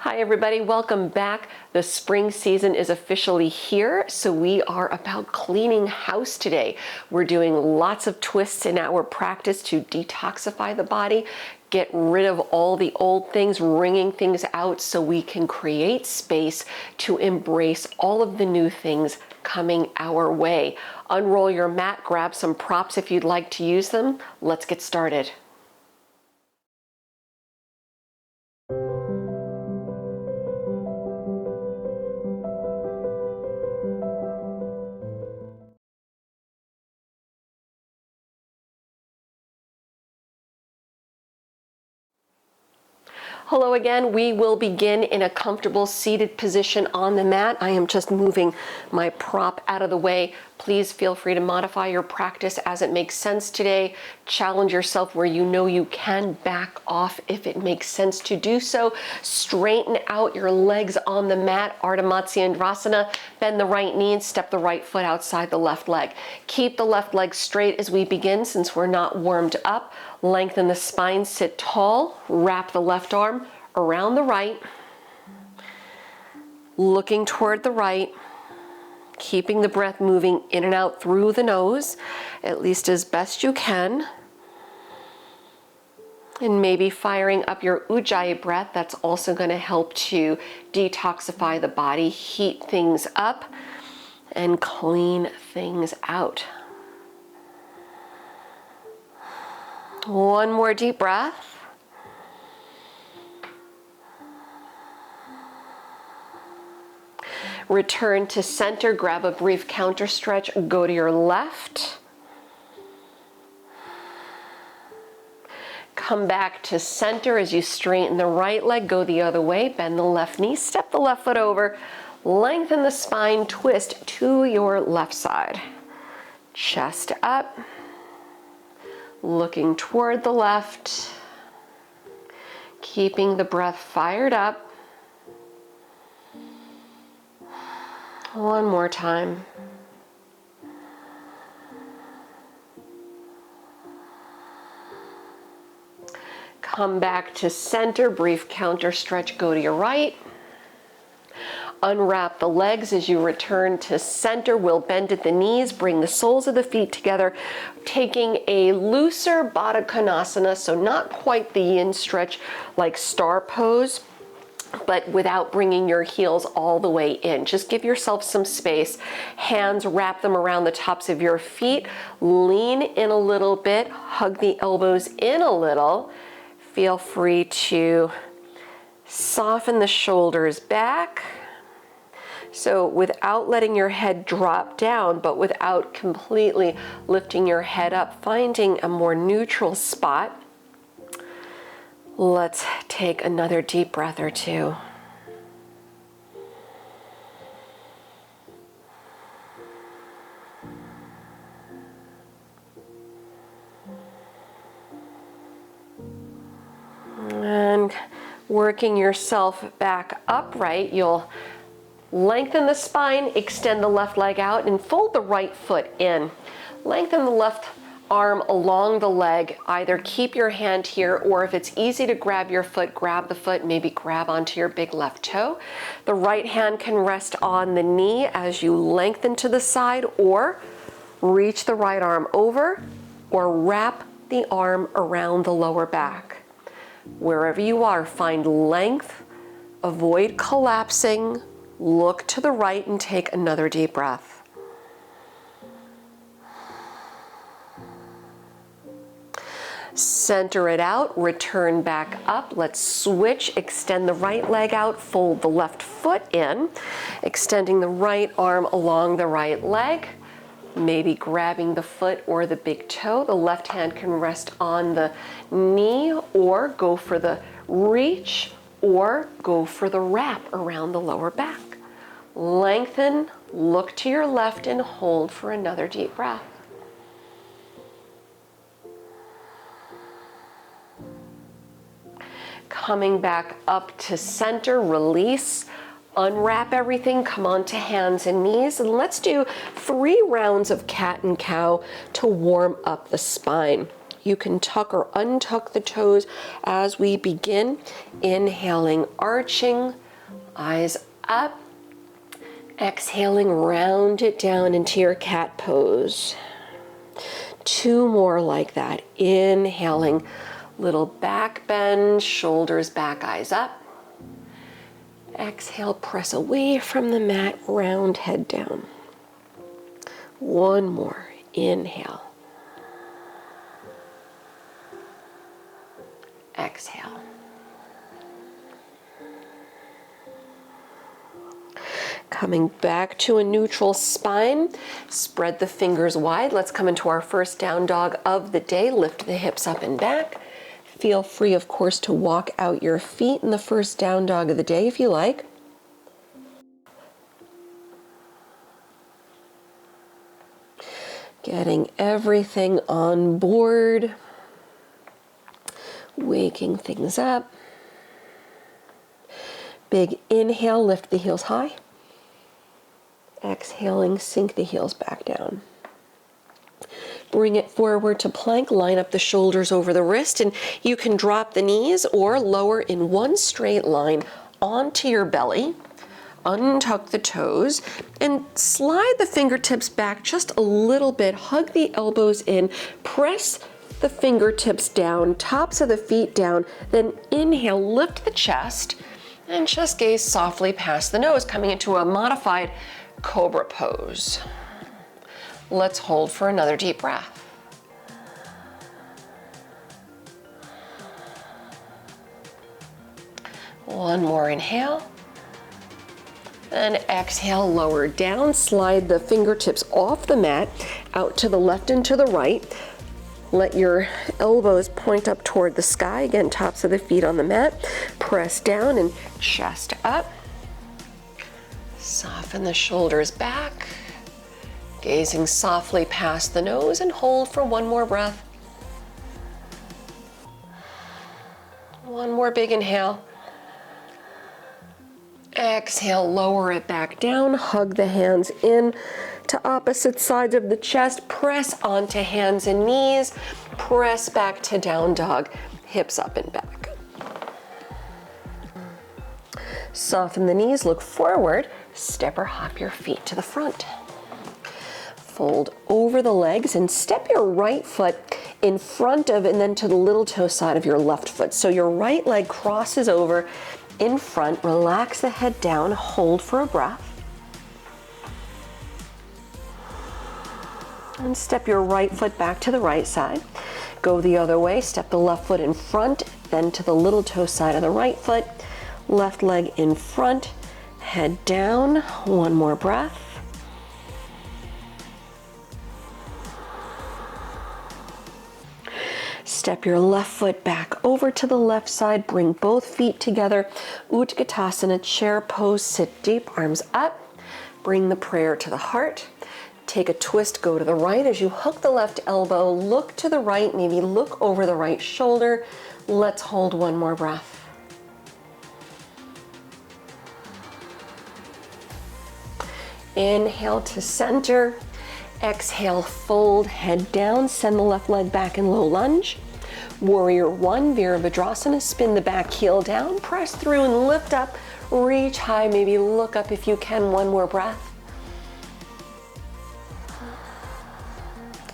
Hi everybody, welcome back. The spring season is officially here, so we are about cleaning house today. We're doing lots of twists in our practice to detoxify the body, get rid of all the old things, wringing things out so we can create space to embrace all of the new things coming our way. Unroll your mat, grab some props if you'd like to use them. Let's get started. Hello again. We will begin in a comfortable seated position on the mat. I am just moving my prop out of the way. Please feel free to modify your practice as it makes sense today. Challenge yourself where you know you can back off if it makes sense to do so. Straighten out your legs on the mat, Ardha Matsyendrasana. Bend the right knee and step the right foot outside the left leg. Keep the left leg straight as we begin since we're not warmed up. Lengthen the spine, sit tall, wrap the left arm around the right, looking toward the right, keeping the breath moving in and out through the nose, at least as best you can. And maybe firing up your Ujjayi breath, that's also going to help to detoxify the body, heat things up, and clean things out. One more deep breath. Return to center, grab a brief counter stretch, go to your left. Come back to center as you straighten the right leg, go the other way, bend the left knee, step the left foot over, lengthen the spine, twist to your left side. Chest up. Looking toward the left, keeping the breath fired up. One more time. Come back to center, brief counter stretch, go to your right. Unwrap the legs as you return to center. We'll bend at the knees, bring the soles of the feet together, taking a looser Baddha Konasana, so not quite the yin stretch like star pose, but without bringing your heels all the way in. Just give yourself some space. Hands, wrap them around the tops of your feet. Lean in a little bit, hug the elbows in a little. Feel free to soften the shoulders back. So without letting your head drop down, but without completely lifting your head up, finding a more neutral spot. Let's take another deep breath or two. And working yourself back upright, you'll lengthen the spine, extend the left leg out, and fold the right foot in. Lengthen the left arm along the leg. Either keep your hand here, or if it's easy to grab your foot, grab the foot, maybe grab onto your big left toe. The right hand can rest on the knee as you lengthen to the side, or reach the right arm over, or wrap the arm around the lower back. Wherever you are, find length, avoid collapsing. Look to the right and take another deep breath. Center it out, return back up. Let's switch, extend the right leg out, fold the left foot in, extending the right arm along the right leg, maybe grabbing the foot or the big toe. The left hand can rest on the knee, or go for the reach, or go for the wrap around the lower back. Lengthen, look to your left, and hold for another deep breath. Coming back up to center, release, unwrap everything, come onto hands and knees, and let's do 3 rounds of cat and cow to warm up the spine. You can tuck or untuck the toes as we begin. Inhaling, arching, eyes up. Exhaling, round it down into your cat pose. 2 more like that. Inhaling, little back bend, shoulders back, eyes up. Exhale, press away from the mat, round head down. 1 more. Inhale. Exhale. Coming back to a neutral spine, spread the fingers wide. Let's come into our first down dog of the day. Lift the hips up and back. Feel free, of course, to walk out your feet in the first down dog of the day if you like. Getting everything on board. Waking things up. Big inhale, lift the heels high. Exhaling, sink the heels back down. Bring it forward to plank, line up the shoulders over the wrist, and you can drop the knees or lower in one straight line onto your belly. Untuck the toes and slide the fingertips back just a little bit. Hug the elbows in, press the fingertips down, tops of the feet down, then inhale, lift the chest, and just gaze softly past the nose, coming into a modified cobra pose. Let's hold for another deep breath. One more inhale. And exhale, lower down, slide the fingertips off the mat, out to the left and to the right. Let your elbows point up toward the sky. Again, tops of the feet on the mat. Press down and chest up. Soften the shoulders back. Gazing softly past the nose and hold for 1 more breath. 1 more big inhale. Exhale, lower it back down. Hug the hands in to opposite sides of the chest. Press onto hands and knees. Press back to down dog. Hips up and back. Soften the knees, look forward. Step or hop your feet to the front. Fold over the legs and step your right foot in front of and then to the little toe side of your left foot. So your right leg crosses over in front. Relax the head down. Hold for a breath. And step your right foot back to the right side. Go the other way. Step the left foot in front, then to the little toe side of the right foot. Left leg in front. Head down. 1 more breath. Step your left foot back over to the left side. Bring both feet together. Utkatasana, chair pose. Sit deep, arms up. Bring the prayer to the heart. Take a twist, go to the right. As you hook the left elbow, look to the right, maybe look over the right shoulder. Let's hold 1 more breath. Inhale to center. Exhale, fold, head down. Send the left leg back in low lunge. Warrior 1, Virabhadrasana. Spin the back heel down. Press through and lift up. Reach high, maybe look up if you can. 1 more breath.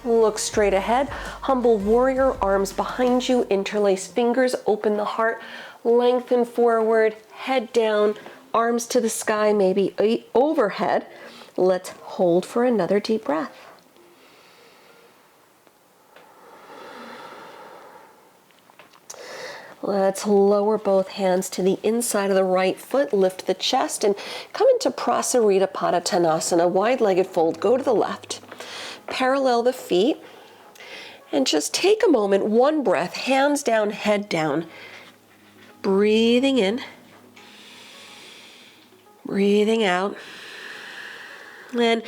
Look straight ahead. Humble warrior, arms behind you. Interlace fingers, open the heart. Lengthen forward, head down. Arms to the sky, maybe overhead. Let's hold for another deep breath. Let's lower both hands to the inside of the right foot, lift the chest, and come into Prasarita Padottanasana, wide-legged fold. Go to the left, parallel the feet, and just take a moment, 1 breath, hands down, head down. Breathing in, breathing out, and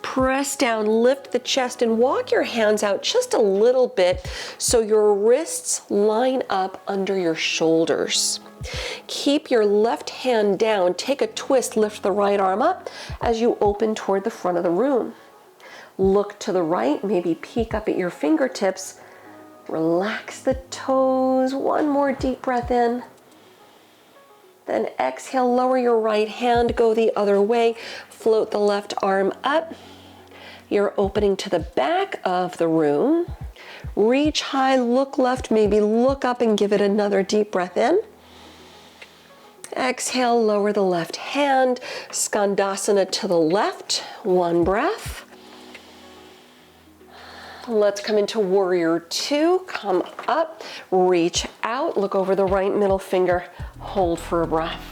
press down, lift the chest, and walk your hands out just a little bit so your wrists line up under your shoulders. Keep your left hand down, take a twist, lift the right arm up as you open toward the front of the room. Look to the right, maybe peek up at your fingertips. Relax the toes. One more deep breath in. Then exhale, lower your right hand, go the other way. Float the left arm up. You're opening to the back of the room. Reach high, look left, maybe look up and give it another deep breath in. Exhale, lower the left hand, Skandasana to the left, one breath. Let's come into Warrior Two. Come up, reach out, look over the right middle finger, hold for a breath.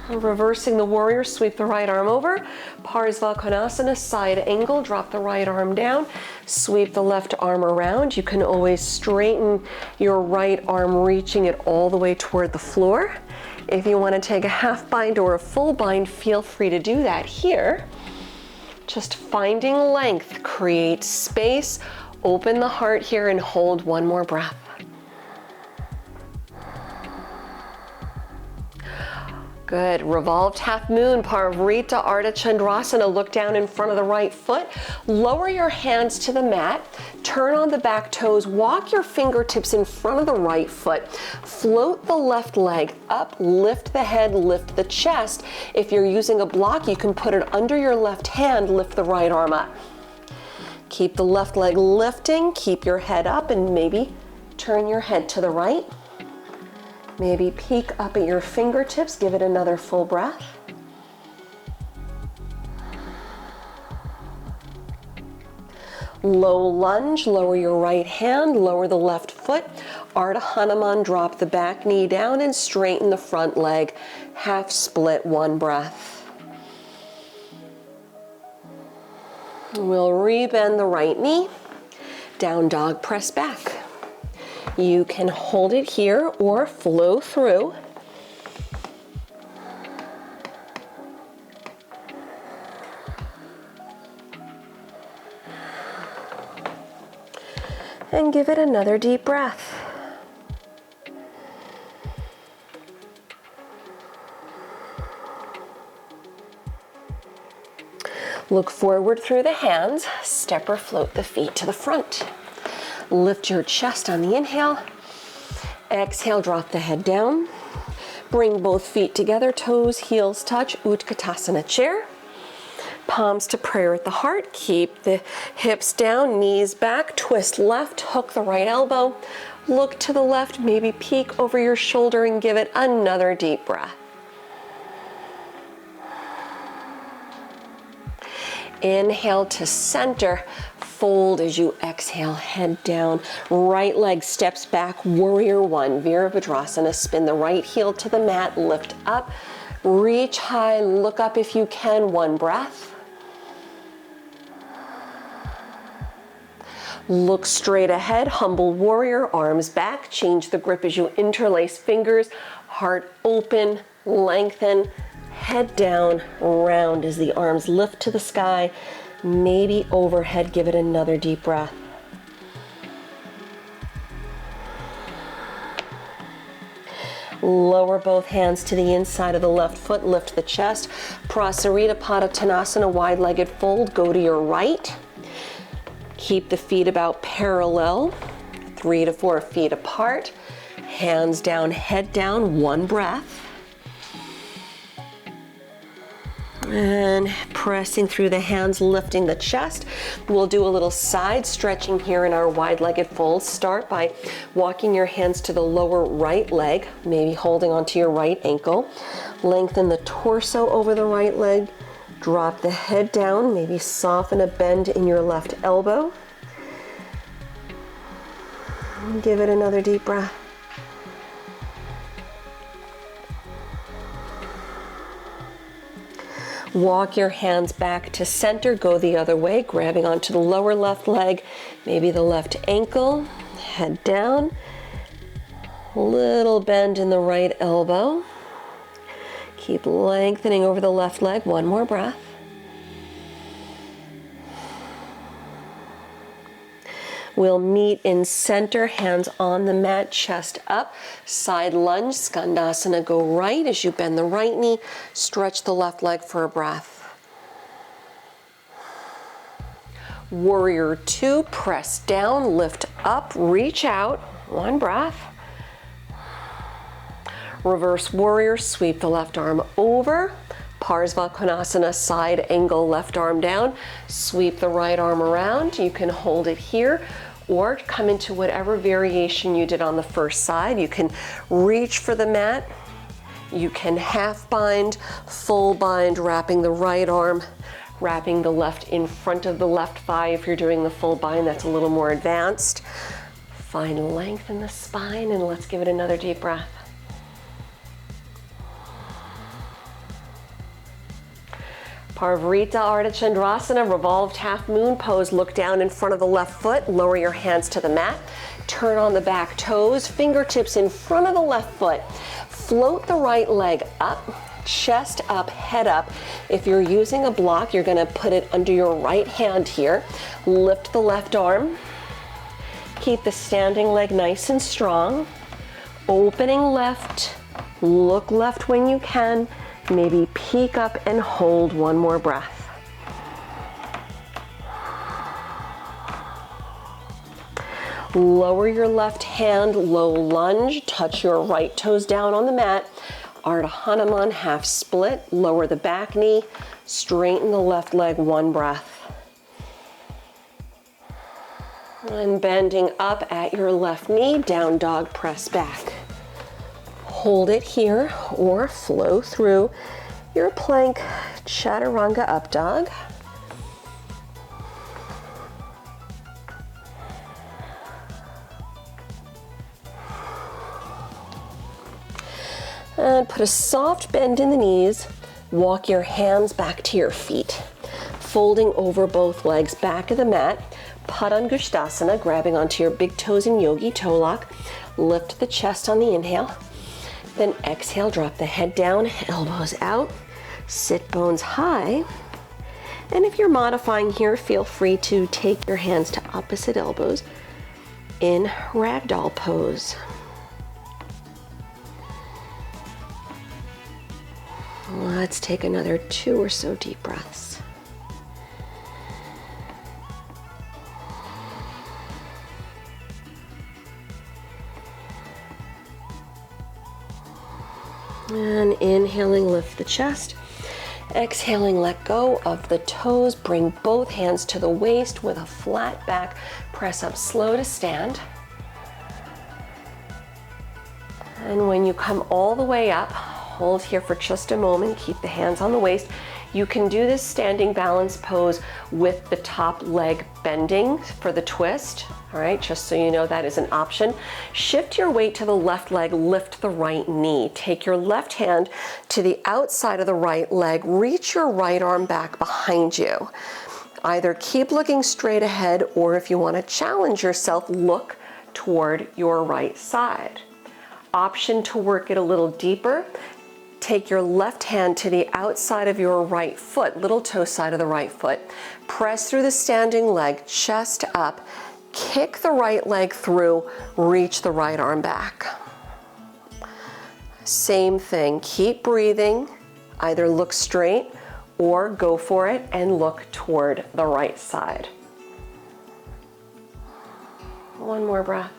Reversing the warrior, sweep the right arm over. Parsvakonasana, side angle, drop the right arm down. Sweep the left arm around. You can always straighten your right arm, reaching it all the way toward the floor. If you want to take a half bind or a full bind, feel free to do that here. Just finding length, create space, open the heart here and hold one more breath. Good. Revolved half moon, Parivrita Ardha Chandrasana. Look down in front of the right foot. Lower your hands to the mat. Turn on the back toes. Walk your fingertips in front of the right foot. Float the left leg up. Lift the head, lift the chest. If you're using a block, you can put it under your left hand. Lift the right arm up. Keep the left leg lifting. Keep your head up and maybe turn your head to the right. Maybe peek up at your fingertips, give it another full breath. Low lunge, lower your right hand, lower the left foot. Ardha Hanuman, drop the back knee down and straighten the front leg. Half split, one breath. We'll rebend the right knee. Down dog, press back. You can hold it here or flow through. And give it another deep breath. Look forward through the hands, step or float the feet to the front. Lift your chest on the inhale. Exhale, drop the head down. Bring both feet together, toes, heels touch, Utkatasana chair. Palms to prayer at the heart. Keep the hips down, knees back, twist left, hook the right elbow. Look to the left, maybe peek over your shoulder and give it another deep breath. Inhale to center. Fold as you exhale, head down. Right leg steps back, Warrior One, Virabhadrasana. Spin the right heel to the mat, lift up. Reach high, look up if you can, one breath. Look straight ahead, humble warrior, arms back. Change the grip as you interlace fingers, heart open, lengthen, head down, round as the arms lift to the sky. Maybe overhead, give it another deep breath. Lower both hands to the inside of the left foot, lift the chest. Prasarita Padottanasana, wide-legged fold, go to your right. Keep the feet about parallel, 3 to 4 feet apart. Hands down, head down, one breath. And pressing through the hands, lifting the chest. We'll do a little side stretching here in our wide-legged fold. Start by walking your hands to the lower right leg, maybe holding onto your right ankle. Lengthen the torso over the right leg. Drop the head down, maybe soften a bend in your left elbow. And give it another deep breath. Walk your hands back to center, go the other way, grabbing onto the lower left leg, maybe the left ankle, head down, little bend in the right elbow. Keep lengthening over the left leg, one more breath. We'll meet in center, hands on the mat, chest up, side lunge, Skandasana, go right as you bend the right knee, stretch the left leg for a breath. Warrior two, press down, lift up, reach out. One breath. Reverse warrior, sweep the left arm over. Parsvakonasana, side angle, left arm down. Sweep the right arm around. You can hold it here or come into whatever variation you did on the first side. You can reach for the mat. You can half bind, full bind, wrapping the right arm, wrapping the left in front of the left thigh. If you're doing the full bind, that's a little more advanced. Find length in the spine, and let's give it another deep breath. Parvarita Ardha Chandrasana, revolved half moon pose. Look down in front of the left foot, lower your hands to the mat, turn on the back toes, fingertips in front of the left foot. Float the right leg up, chest up, head up. If you're using a block, you're gonna put it under your right hand here. Lift the left arm. Keep the standing leg nice and strong. Opening left, look left when you can. Maybe peek up and hold one more breath. Lower your left hand, low lunge, touch your right toes down on the mat. Ardha Hanuman, half split, lower the back knee, straighten the left leg, one breath. And bending up at your left knee, down dog, press back. Hold it here or flow through your plank chaturanga up dog. And put a soft bend in the knees. Walk your hands back to your feet. Folding over both legs, back of the mat. Padangusthasana, grabbing onto your big toes in yogi toe lock. Lift the chest on the inhale. Then exhale, drop the head down, elbows out, sit bones high. And if you're modifying here, feel free to take your hands to opposite elbows in ragdoll pose. Let's take another 2 or so deep breaths. And inhaling, lift the chest. Exhaling, let go of the toes. Bring both hands to the waist with a flat back. Press up slow to stand. And when you come all the way up, hold here for just a moment. Keep the hands on the waist. You can do this standing balance pose with the top leg bending for the twist. All right, just so you know, that is an option. Shift your weight to the left leg, lift the right knee. Take your left hand to the outside of the right leg, reach your right arm back behind you. Either keep looking straight ahead, or if you want to challenge yourself, look toward your right side. Option to work it a little deeper. Take your left hand to the outside of your right foot, little toe side of the right foot. Press through the standing leg, chest up. Kick the right leg through, reach the right arm back. Same thing, keep breathing. Either look straight or go for it and look toward the right side. One more breath.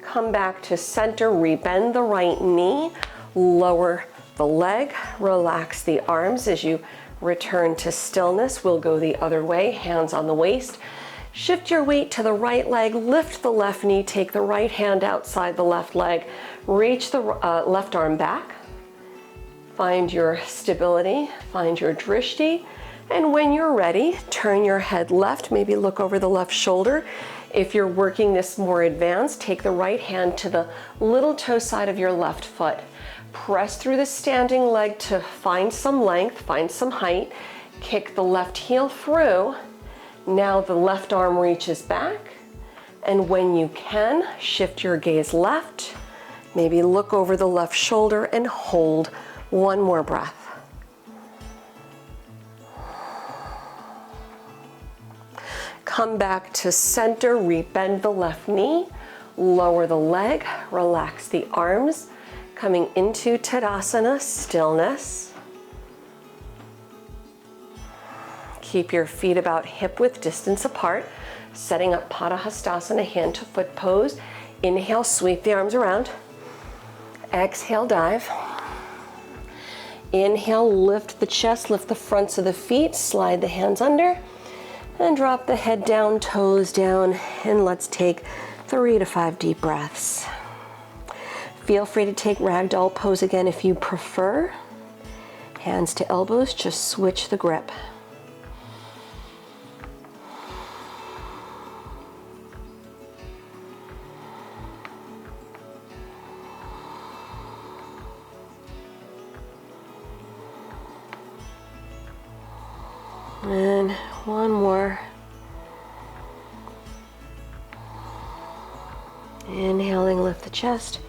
Come back to center, rebend the right knee, lower the leg, relax the arms as you return to stillness. We'll go the other way, hands on the waist. Shift your weight to the right leg, lift the left knee, take the right hand outside the left leg, reach the left arm back. Find your stability, find your drishti, and when you're ready, turn your head left, maybe look over the left shoulder. If you're working this more advanced, take the right hand to the little toe side of your left foot. Press through the standing leg to find some length, find some height. Kick the left heel through. Now the left arm reaches back. And when you can, shift your gaze left. Maybe look over the left shoulder and hold one more breath. Come back to center, rebend the left knee, lower the leg, relax the arms, coming into Tadasana, stillness. Keep your feet about hip width distance apart, setting up Padahastasana, hand to foot pose. Inhale, sweep the arms around. Exhale, dive. Inhale, lift the chest, lift the fronts of the feet, slide the hands under, and drop the head down, toes down, and let's take 3 to 5 deep breaths. Feel free to take ragdoll pose again if you prefer. Hands to elbows, just switch the grip. And one more. Inhaling, lift the chest.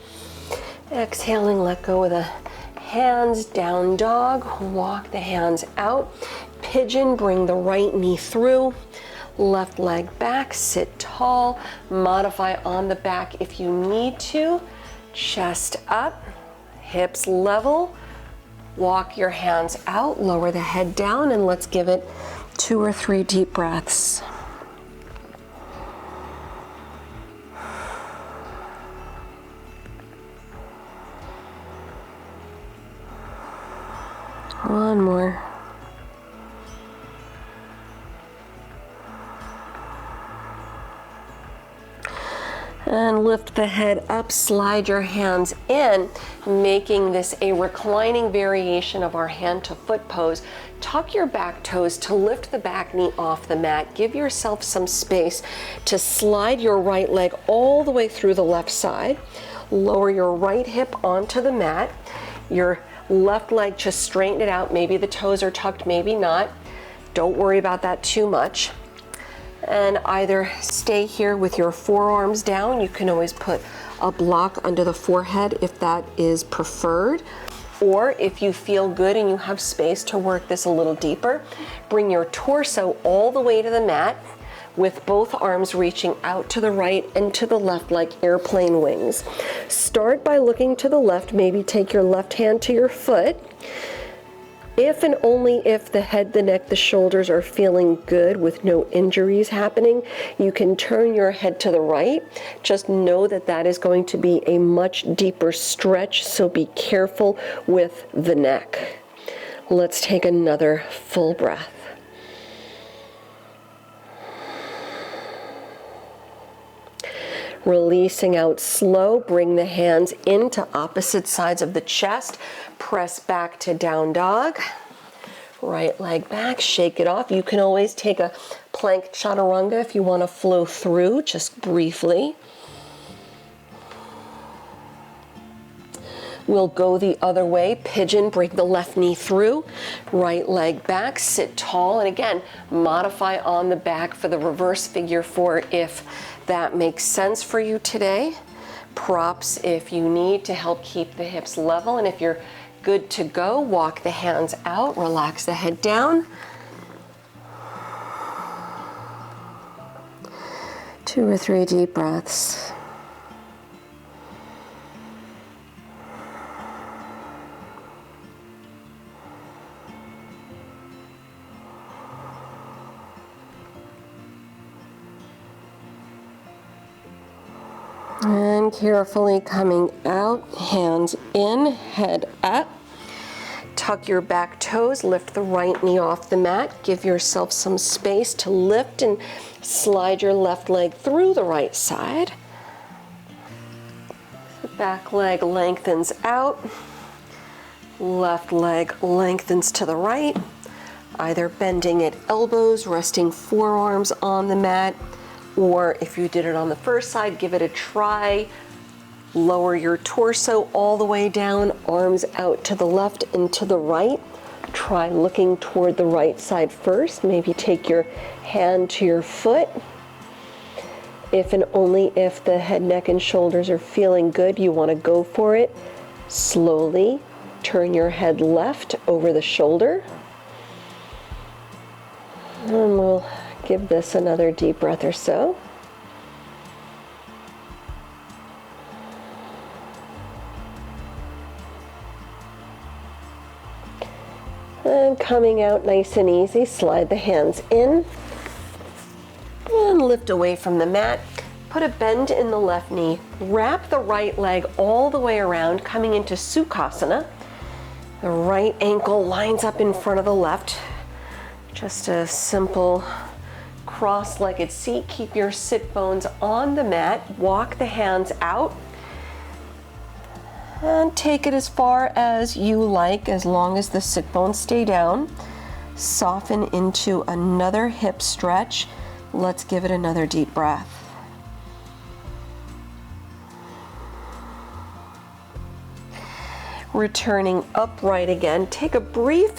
Exhaling, let go of the hands, down dog. Walk the hands out. Pigeon, bring the right knee through. Left leg back, sit tall. Modify on the back if you need to. Chest up, hips level. Walk your hands out, lower the head down, and let's give it 2 or 3 deep breaths. One more. And lift the head up, slide your hands in, making this a reclining variation of our hand to foot pose. Tuck your back toes to lift the back knee off the mat. Give yourself some space to slide your right leg all the way through the left side. Lower your right hip onto the mat. Your left leg, just straighten it out. Maybe the toes are tucked, maybe not. Don't worry about that too much. And either stay here with your forearms down. You can always put a block under the forehead if that is preferred. Or if you feel good and you have space to work this a little deeper, bring your torso all the way to the mat with both arms reaching out to the right and to the left like airplane wings. Start by looking to the left. Maybe take your left hand to your foot. If and only if the head, the neck, the shoulders are feeling good with no injuries happening, you can turn your head to the right. Just know that that is going to be a much deeper stretch, so be careful with the neck. Let's take another full breath. Releasing out slow, bring the hands into opposite sides of the chest. Press back to down dog. Right leg back, shake it off. You can always take a plank chaturanga if you want to flow through, just briefly. We'll go the other way. Pigeon, bring the left knee through. Right leg back, sit tall. And again, modify on the back for the reverse figure 4 if that makes sense for you today. Props if you need to help keep the hips level. And if you're good to go, walk the hands out, relax the head down. 2 or 3 deep breaths. And carefully coming out, hands in, head up. Tuck your back toes, lift the right knee off the mat. Give yourself some space to lift and slide your left leg through the right side. The back leg lengthens out. Left leg lengthens to the right, either bending at elbows, resting forearms on the mat, or if you did it on the first side, give it a try. Lower your torso all the way down, arms out to the left and to the right. Try looking toward the right side first. Maybe take your hand to your foot. If and only if the head, neck, and shoulders are feeling good, you want to go for it. Slowly turn your head left over the shoulder. And we'll give this another deep breath or so. And coming out nice and easy, slide the hands in and lift away from the mat. Put a bend in the left knee, wrap the right leg all the way around, coming into Sukhasana. The right ankle lines up in front of the left. Just a simple cross-legged seat. Keep your sit bones on the mat. Walk the hands out and take it as far as you like, as long as the sit bones stay down. Soften into another hip stretch. Let's give it another deep breath. Returning upright again, take a brief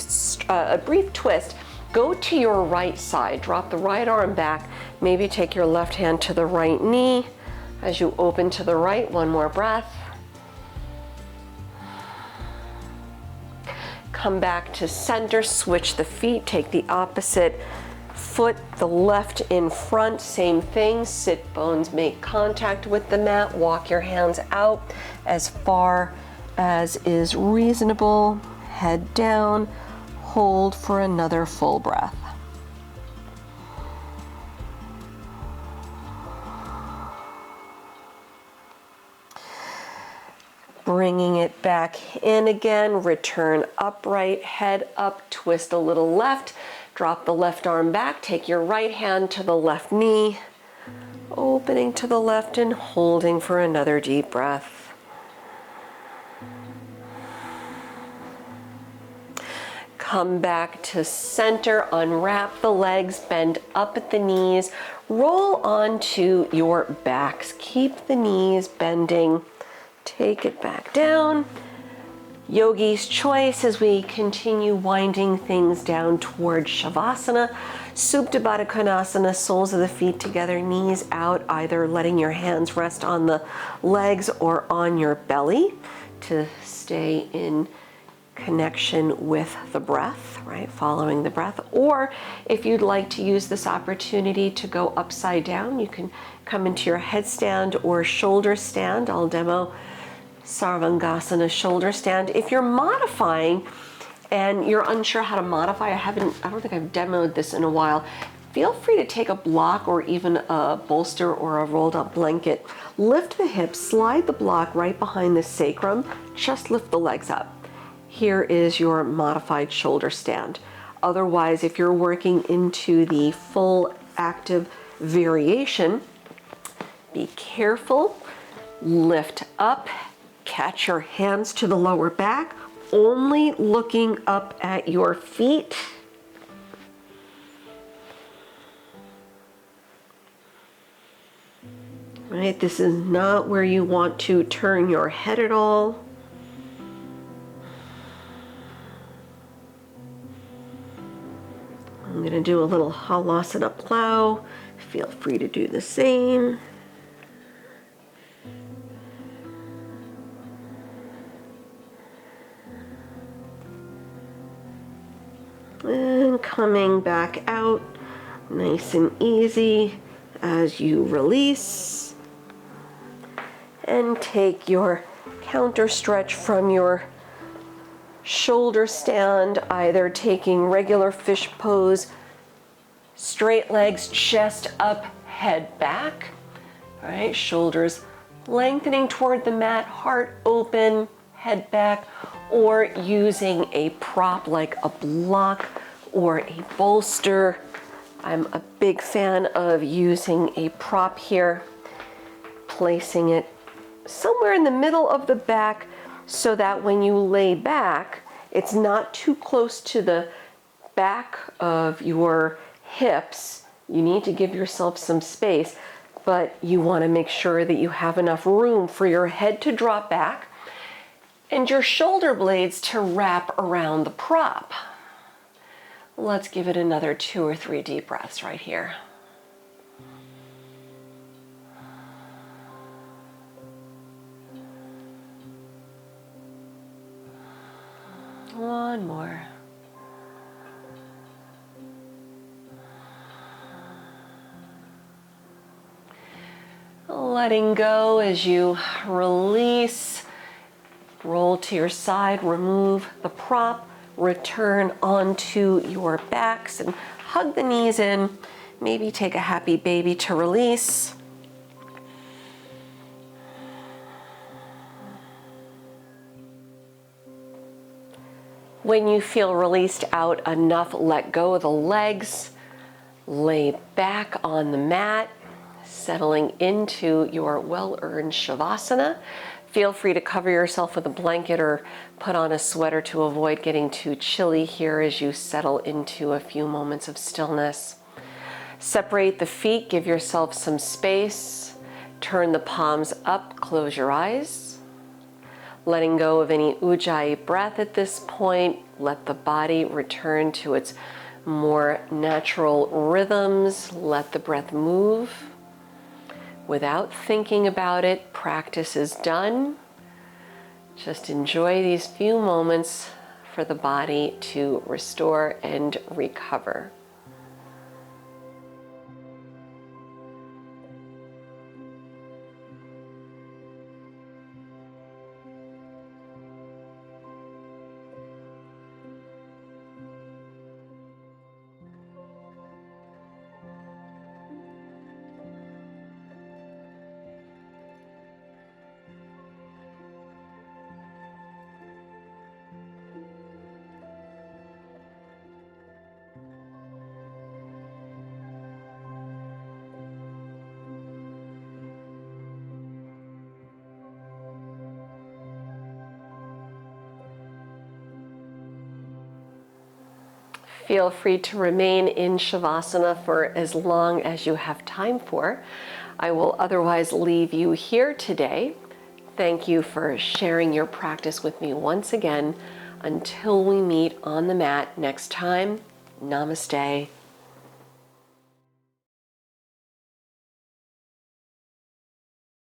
twist. Go to your right side, drop the right arm back, maybe take your left hand to the right knee as you open to the right. One more breath. Come back to center, switch the feet, take the opposite foot, the left in front, same thing. Sit bones make contact with the mat, walk your hands out as far as is reasonable, head down, hold for another full breath. Bringing it back in again, return upright, head up, twist a little left, drop the left arm back, take your right hand to the left knee, opening to the left and holding for another deep breath. Come back to center, unwrap the legs, bend up at the knees, roll onto your backs. Keep the knees bending, take it back down. Yogi's choice as we continue winding things down toward Shavasana. Supta Baddha Konasana, soles of the feet together, knees out, either letting your hands rest on the legs or on your belly to stay in connection with the breath, right? Following the breath. Or if you'd like to use this opportunity to go upside down, you can come into your headstand or shoulder stand. I'll demo Sarvangasana shoulder stand. If you're modifying and you're unsure how to modify, I don't think I've demoed this in a while, feel free to take a block or even a bolster or a rolled up blanket. Lift the hips, slide the block right behind the sacrum, just lift the legs up. Here is your modified shoulder stand. Otherwise, if you're working into the full active variation, be careful, lift up, catch your hands to the lower back, only looking up at your feet. Right, this is not where you want to turn your head at all. I'm going to do a little halasana plow. Feel free to do the same. And coming back out, nice and easy as you release. And take your counter stretch from your shoulder stand, either taking regular fish pose, straight legs, chest up, head back. All right, shoulders lengthening toward the mat, heart open, head back, or using a prop like a block or a bolster. I'm a big fan of using a prop here, placing it somewhere in the middle of the back so that when you lay back, it's not too close to the back of your hips. You need to give yourself some space, but you want to make sure that you have enough room for your head to drop back and your shoulder blades to wrap around the prop. Let's give it another 2 or 3 deep breaths right here. One more. Letting go as you release, roll to your side, remove the prop, return onto your backs and hug the knees in. Maybe take a happy baby to release. When you feel released out enough, let go of the legs. Lay back on the mat, settling into your well-earned Shavasana. Feel free to cover yourself with a blanket or put on a sweater to avoid getting too chilly here as you settle into a few moments of stillness. Separate the feet, give yourself some space. Turn the palms up, close your eyes. Letting go of any ujjayi breath at this point, let the body return to its more natural rhythms. Let the breath move. Without thinking about it, practice is done. Just enjoy these few moments for the body to restore and recover. Feel free to remain in Shavasana for as long as you have time for. I will otherwise leave you here today. Thank you for sharing your practice with me once again. Until we meet on the mat next time, namaste.